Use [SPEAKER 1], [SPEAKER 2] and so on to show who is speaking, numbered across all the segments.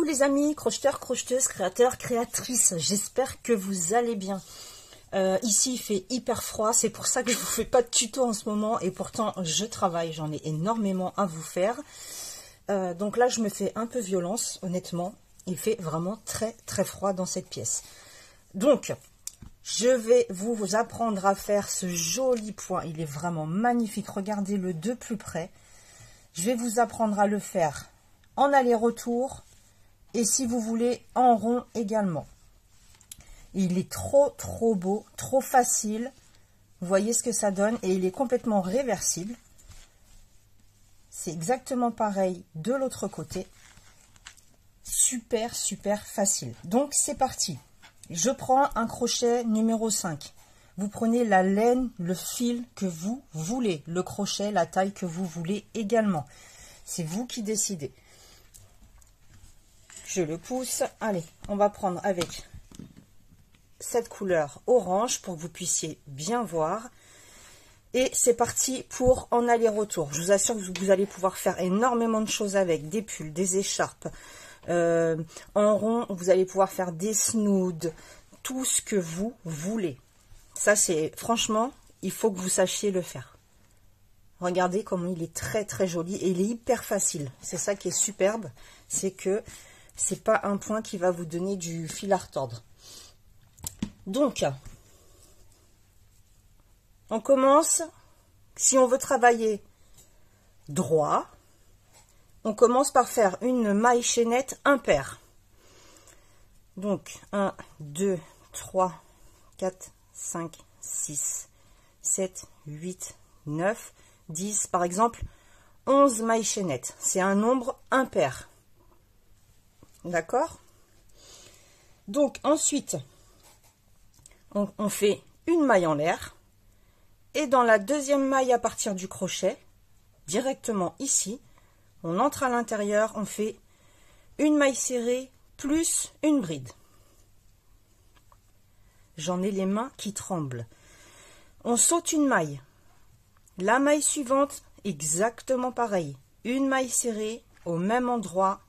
[SPEAKER 1] les amis, crocheteurs, crocheteuses, créateurs, créatrices, j'espère que vous allez bien. Ici il fait hyper froid, c'est pour ça que je vous fais pas de tuto en ce moment et pourtant je travaille, j'en ai énormément à vous faire. Donc là je me fais un peu violence, honnêtement, il fait vraiment très très froid dans cette pièce. Donc je vais vous apprendre à faire ce joli point, il est vraiment magnifique, regardez-le de plus près. Je vais vous apprendre à le faire en aller-retour et si vous voulez en rond également. Il est trop beau, trop facile. Vous voyez ce que ça donne et il est complètement réversible. C'est exactement pareil de l'autre côté. Super facile. Donc c'est parti. Je prends un crochet numéro 5. Vous prenez la laine, le fil que vous voulez, le crochet, la taille que vous voulez également. C'est vous qui décidez. Je le pousse. Allez, on va prendre avec cette couleur orange pour que vous puissiez bien voir. Et c'est parti pour en aller-retour. Je vous assure que vous allez pouvoir faire énormément de choses avec. Des pulls, des écharpes. En rond, vous allez pouvoir faire des snoods. Tout ce que vous voulez. Ça, c'est franchement, il faut que vous sachiez le faire. Regardez comment il est très joli et il est hyper facile. C'est ça qui est superbe, c'est que c'est pas un point qui va vous donner du fil à retordre. Donc, on commence. Si on veut travailler droit, on commence par faire une maille chaînette impaire. Donc, 1, 2, 3, 4, 5, 6, 7, 8, 9, 10, par exemple, 11 mailles chaînettes. C'est un nombre impair. D'accord? Donc, ensuite, on fait une maille en l'air. Et dans la deuxième maille à partir du crochet, directement ici, on entre à l'intérieur, on fait une maille serrée plus une bride. J'en ai les mains qui tremblent. On saute une maille. La maille suivante, exactement pareil. Une maille serrée au même endroit,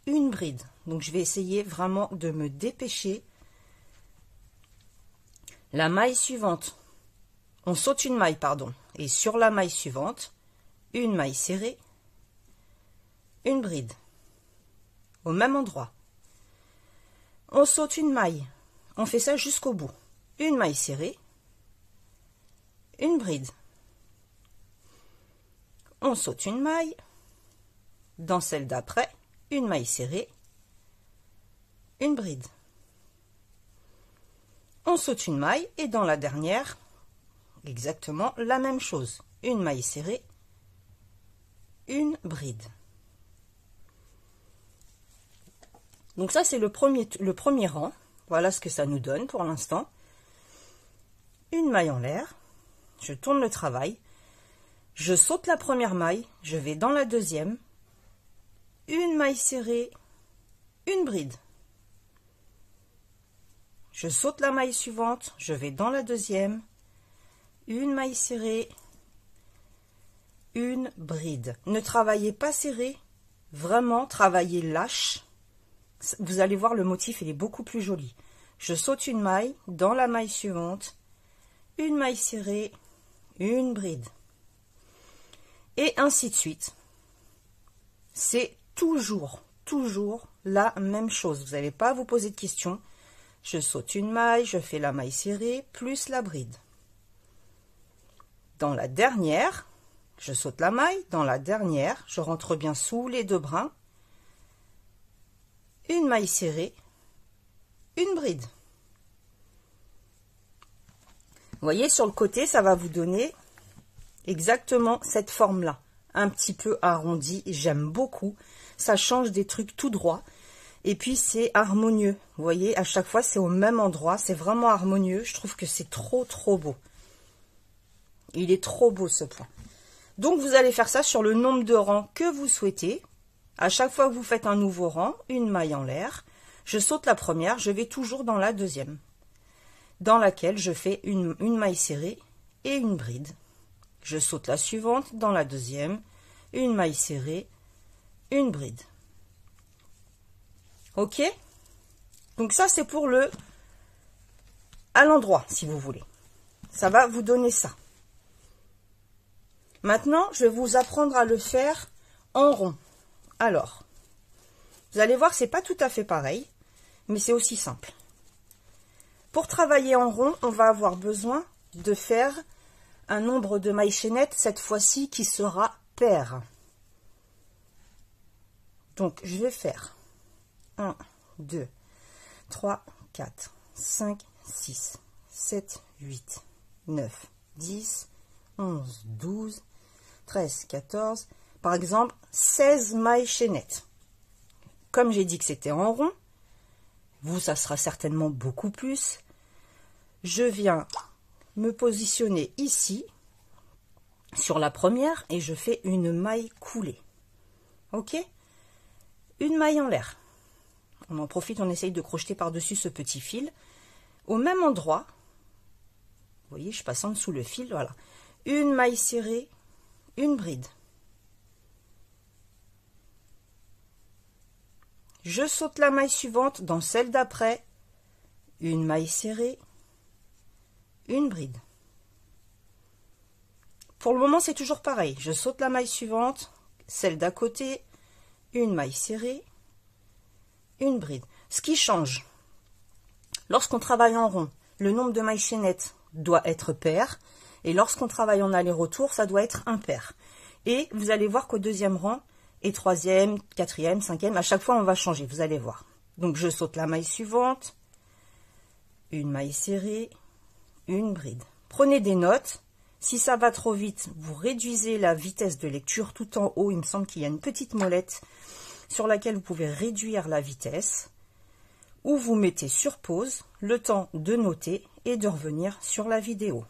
[SPEAKER 1] une bride. Donc je vais essayer vraiment de me dépêcher. La maille suivante, on saute une maille, pardon. Et sur la maille suivante, une maille serrée, une bride. Au même endroit. On saute une maille. On fait ça jusqu'au bout. Une maille serrée, une bride. On saute une maille. Dans celle d'après, une maille serrée, une bride. On saute une maille et dans la dernière, exactement la même chose. Une maille serrée, une bride. Donc ça, c'est le premier rang. Voilà ce que ça nous donne pour l'instant. Une maille en l'air. Je tourne le travail. Je saute la première maille. Je vais dans la deuxième. Une maille serrée, une bride. Je saute la maille suivante. Je vais dans la deuxième. Une maille serrée, une bride. Ne travaillez pas serré. Vraiment, travaillez lâche. Vous allez voir, le motif, il est beaucoup plus joli. Je saute une maille, dans la maille suivante, une maille serrée, une bride. Et ainsi de suite. C'est toujours la même chose. Vous n'allez pas vous poser de questions. Je saute une maille, je fais la maille serrée, plus la bride. Dans la dernière, je saute la maille, dans la dernière, je rentre bien sous les deux brins. Une maille serrée, une bride. Vous voyez, sur le côté, ça va vous donner exactement cette forme-là. Un petit peu arrondi, j'aime beaucoup. Ça change des trucs tout droit. Et puis, c'est harmonieux. Vous voyez, à chaque fois, c'est au même endroit. C'est vraiment harmonieux. Je trouve que c'est trop beau. Il est trop beau, ce point. Donc, vous allez faire ça sur le nombre de rangs que vous souhaitez. À chaque fois que vous faites un nouveau rang, une maille en l'air, je saute la première, je vais toujours dans la deuxième, dans laquelle je fais une maille serrée et une bride. Je saute la suivante, dans la deuxième, une maille serrée, une bride. Ok? Donc ça, c'est pour le à l'endroit, si vous voulez. Ça va vous donner ça. Maintenant, je vais vous apprendre à le faire en rond. Alors, vous allez voir, c'est pas tout à fait pareil, mais c'est aussi simple. Pour travailler en rond, on va avoir besoin de faire un nombre de mailles chaînettes, cette fois-ci, qui sera pair. Donc, je vais faire 1, 2, 3, 4, 5, 6, 7, 8, 9, 10, 11, 12, 13, 14, par exemple, 16 mailles chaînettes. Comme j'ai dit que c'était en rond, vous, ça sera certainement beaucoup plus. Je viens me positionner ici, sur la première, et je fais une maille coulée. Ok? Une maille en l'air. On en profite, on essaye de crocheter par-dessus ce petit fil. Au même endroit, vous voyez, je passe en dessous le fil, voilà. Une maille serrée, une bride. Je saute la maille suivante dans celle d'après, une maille serrée, une bride. Pour le moment, c'est toujours pareil. Je saute la maille suivante, celle d'à côté, une maille serrée, une bride. Ce qui change, lorsqu'on travaille en rond, le nombre de mailles chaînettes doit être pair, et lorsqu'on travaille en aller-retour, ça doit être impair. Et vous allez voir qu'au deuxième rang, et troisième, quatrième, cinquième, à chaque fois on va changer, vous allez voir. Donc je saute la maille suivante, une maille serrée, une bride. Prenez des notes. Si ça va trop vite, vous réduisez la vitesse de lecture. Tout en haut, il me semble qu'il y a une petite molette sur laquelle vous pouvez réduire la vitesse. Ou vous mettez sur pause, le temps de noter et de revenir sur la vidéo.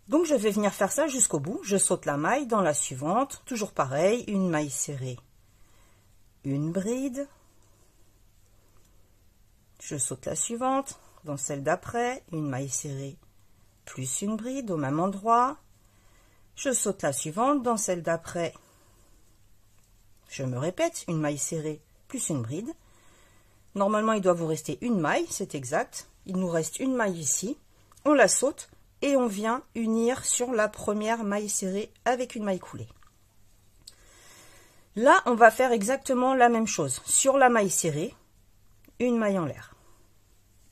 [SPEAKER 1] Donc je vais venir faire ça jusqu'au bout. Je saute la maille dans la suivante. Toujours pareil, une maille serrée, une bride. Je saute la suivante. Dans celle d'après, une maille serrée plus une bride au même endroit. Je saute la suivante, dans celle d'après, je me répète, une maille serrée plus une bride. Normalement, il doit vous rester une maille, c'est exact. Il nous reste une maille ici. On la saute et on vient unir sur la première maille serrée avec une maille coulée. Là, on va faire exactement la même chose. Sur la maille serrée, une maille en l'air.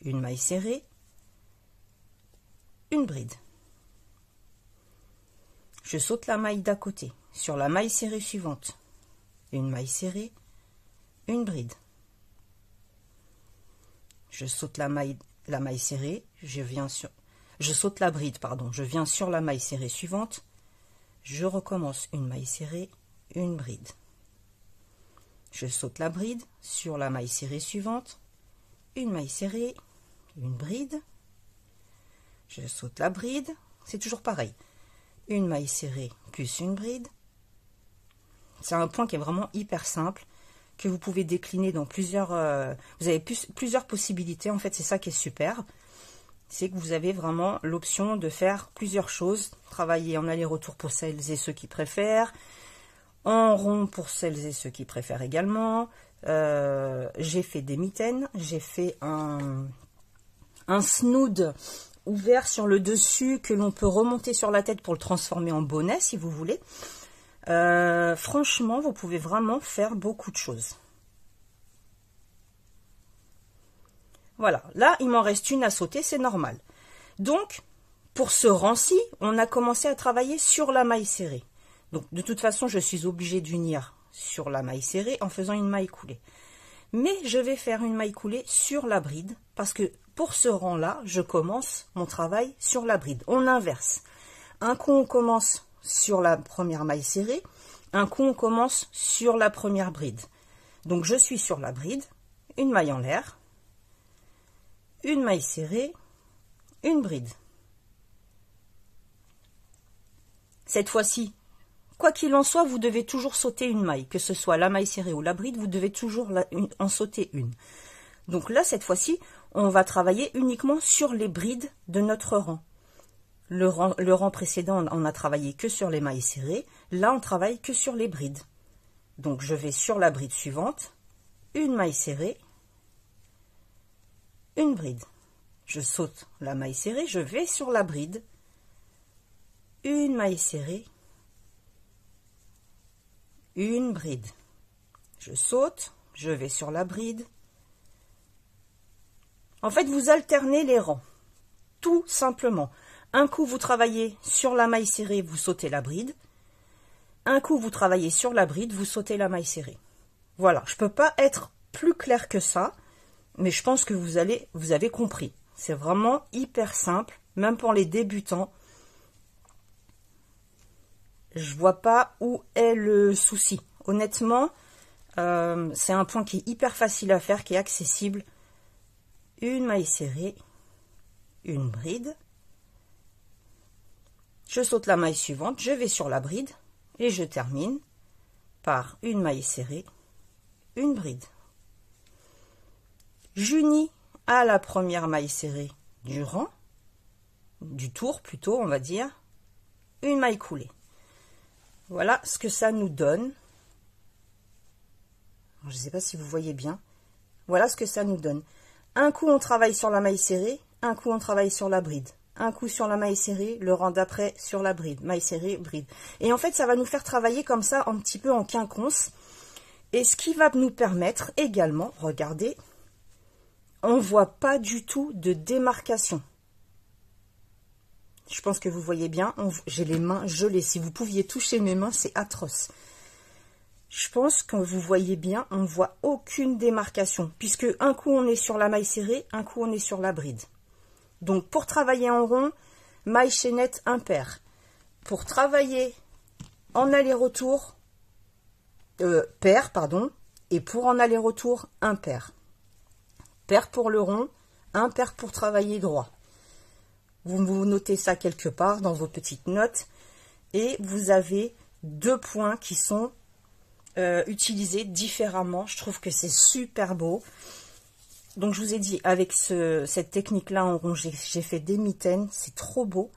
[SPEAKER 1] Une maille serrée, une bride. Je saute la maille d'à côté. Sur la maille serrée suivante, une maille serrée, une bride. Je saute la maille serrée, je saute la bride, pardon, je viens sur la maille serrée suivante, je recommence une maille serrée, une bride. Je saute la bride sur la maille serrée suivante, une maille serrée, une bride, je saute la bride, c'est toujours pareil, une maille serrée plus une bride. C'est un point qui est vraiment hyper simple, que vous pouvez décliner dans plusieurs, vous avez plusieurs possibilités, en fait c'est ça qui est super, c'est que vous avez vraiment l'option de faire plusieurs choses, travailler en aller-retour pour celles et ceux qui préfèrent, en rond pour celles et ceux qui préfèrent également. J'ai fait des mitaines, j'ai fait un snood ouvert sur le dessus que l'on peut remonter sur la tête pour le transformer en bonnet si vous voulez. Franchement, vous pouvez vraiment faire beaucoup de choses. Voilà, là il m'en reste une à sauter, c'est normal. Donc, pour ce rang-ci, on a commencé à travailler sur la maille serrée. Donc, de toute façon, je suis obligée d'unir sur la maille serrée en faisant une maille coulée. Mais je vais faire une maille coulée sur la bride, parce que pour ce rang-là, je commence mon travail sur la bride. On inverse. Un coup, on commence sur la première maille serrée, un coup, on commence sur la première bride. Donc, je suis sur la bride, une maille en l'air, une maille serrée, une bride. Cette fois-ci, quoi qu'il en soit, vous devez toujours sauter une maille, que ce soit la maille serrée ou la bride, vous devez toujours en sauter une. Donc là, cette fois-ci, on va travailler uniquement sur les brides de notre rang. Le rang précédent, on a travaillé que sur les mailles serrées. Là, on travaille que sur les brides. Donc je vais sur la bride suivante, une maille serrée, une bride. Je saute la maille serrée, je vais sur la bride, une maille serrée, une bride. Je saute, je vais sur la bride. En fait, vous alternez les rangs, tout simplement. Un coup, vous travaillez sur la maille serrée, vous sautez la bride. Un coup, vous travaillez sur la bride, vous sautez la maille serrée. Voilà, je ne peux pas être plus clair que ça, mais je pense que vous avez compris. C'est vraiment hyper simple, même pour les débutants. Je vois pas où est le souci. Honnêtement, c'est un point qui est hyper facile à faire, qui est accessible. Une maille serrée, une bride. Je saute la maille suivante, je vais sur la bride et je termine par une maille serrée, une bride. J'unis à la première maille serrée du rang, du tour plutôt, on va dire, une maille coulée. Voilà ce que ça nous donne. Je ne sais pas si vous voyez bien. Voilà ce que ça nous donne. Un coup, on travaille sur la maille serrée, un coup, on travaille sur la bride. Un coup sur la maille serrée, le rang d'après sur la bride. Maille serrée, bride. Et en fait, ça va nous faire travailler comme ça, un petit peu en quinconce. Et ce qui va nous permettre également, regardez, on ne voit pas du tout de démarcation. Je pense que vous voyez bien, j'ai les mains gelées. Si vous pouviez toucher mes mains, c'est atroce. Je pense que vous voyez bien, on ne voit aucune démarcation. Puisque un coup, on est sur la maille serrée, un coup, on est sur la bride. Donc, pour travailler en rond, maille chaînette impair. Pour travailler en aller-retour, pair, pardon, et pour en aller-retour, impair. Pair pour le rond, impair pour travailler droit. Vous notez ça quelque part dans vos petites notes. Et vous avez 2 points qui sont utilisés différemment. Je trouve que c'est super beau. Donc, je vous ai dit, avec cette technique-là en rond, j'ai fait des mitaines. C'est trop beau.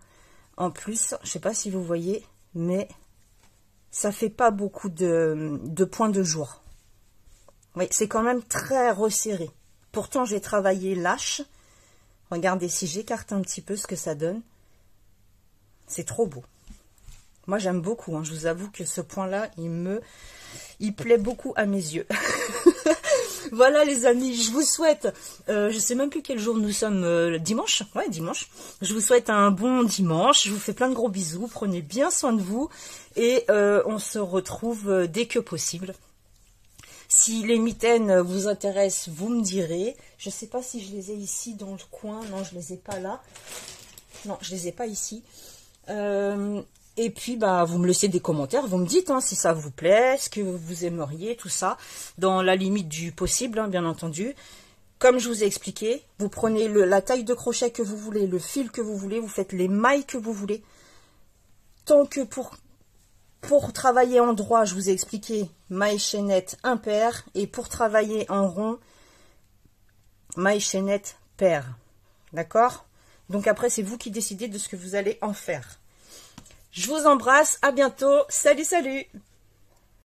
[SPEAKER 1] En plus, je ne sais pas si vous voyez, mais ça fait pas beaucoup de points de jour. Oui, c'est quand même très resserré. Pourtant, j'ai travaillé lâche. Regardez, si j'écarte un petit peu ce que ça donne, c'est trop beau. Moi, j'aime beaucoup. Hein. Je vous avoue que ce point-là, il plaît beaucoup à mes yeux. Voilà les amis, je vous souhaite, je sais même plus quel jour nous sommes, dimanche, ouais dimanche, je vous souhaite un bon dimanche, je vous fais plein de gros bisous, prenez bien soin de vous et on se retrouve dès que possible. Si les mitaines vous intéressent, vous me direz, je sais pas si je les ai ici dans le coin, non je les ai pas là, non je les ai pas ici. Et puis, bah, vous me laissez des commentaires, vous me dites hein, si ça vous plaît, ce que vous aimeriez, tout ça, dans la limite du possible, hein, bien entendu. Comme je vous ai expliqué, vous prenez la taille de crochet que vous voulez, le fil que vous voulez, vous faites les mailles que vous voulez. Tant que pour travailler en droit, je vous ai expliqué, maille chaînette impair, et pour travailler en rond, maille chaînette pair. D'accord? Donc après, c'est vous qui décidez de ce que vous allez en faire. Je vous embrasse, à bientôt, salut salut!